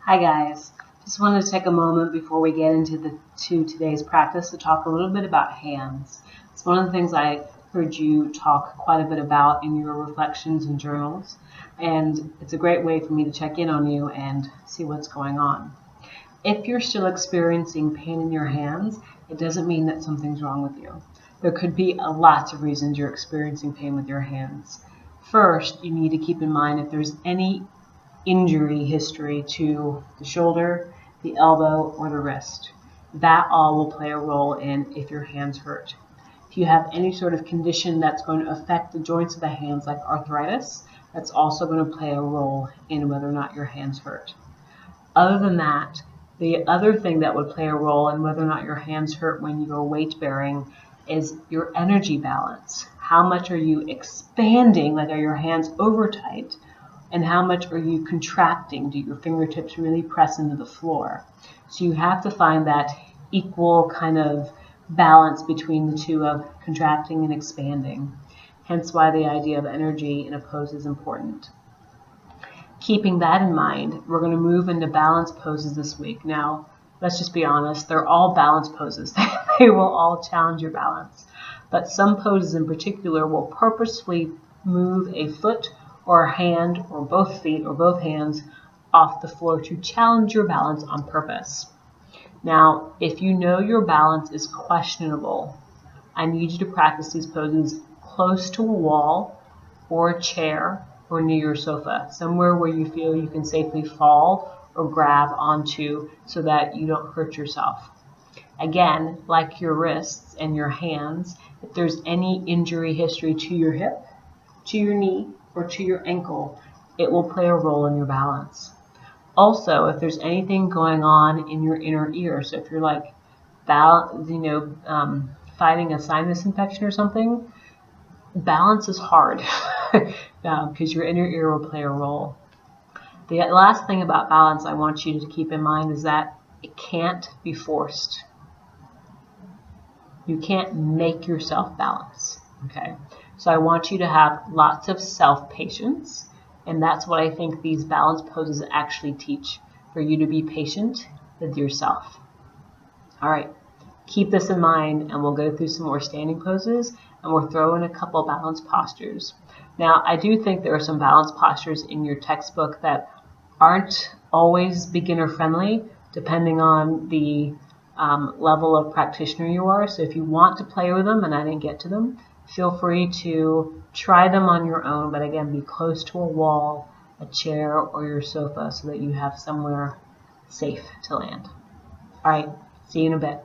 Hi guys, just wanted to take a moment before we get into today's practice to talk a little bit about hands. It's one of the things I heard you talk quite a bit about in your reflections and journals, and it's a great way for me to check in on you and see what's going on. If you're still experiencing pain in your hands, it doesn't mean that something's wrong with you. There could be lots of reasons you're experiencing pain with your hands. First, you need to keep in mind if there's any injury history to the shoulder, the elbow, or the wrist. That all will play a role in if your hands hurt. If you have any sort of condition that's going to affect the joints of the hands, like arthritis, that's also going to play a role in whether or not your hands hurt. Other than that, the other thing that would play a role in whether or not your hands hurt when you're weight bearing is your energy balance. How much are you expanding, like are your hands over tight? And how much are you contracting? Do your fingertips really press into the floor? So you have to find that equal kind of balance between the two of contracting and expanding. Hence why the idea of energy in a pose is important. Keeping that in mind, we're going to move into balance poses this week. Now, let's just be honest, they're all balance poses. They will all challenge your balance. But some poses in particular will purposefully move a foot or a hand or both feet or both hands off the floor to challenge your balance on purpose. Now, if you know your balance is questionable, I need you to practice these poses close to a wall or a chair or near your sofa, somewhere where you feel you can safely fall or grab onto so that you don't hurt yourself. Again, like your wrists and your hands, if there's any injury history to your hip, to your knee, or to your ankle, it will play a role in your balance. Also, if there's anything going on in your inner ear, so if you're like, fighting a sinus infection or something, balance is hard because your inner ear will play a role. The last thing about balance I want you to keep in mind is that it can't be forced. You can't make yourself balance, okay? So I want you to have lots of self-patience, and that's what I think these balance poses actually teach, for you to be patient with yourself. All right, keep this in mind, and we'll go through some more standing poses, and we'll throw in a couple balance postures. Now, I do think there are some balance postures in your textbook that aren't always beginner-friendly, depending on the level of practitioner you are. So if you want to play with them, and I didn't get to them, feel free to try them on your own, but again, be close to a wall, a chair, or your sofa so that you have somewhere safe to land. All right, see you in a bit.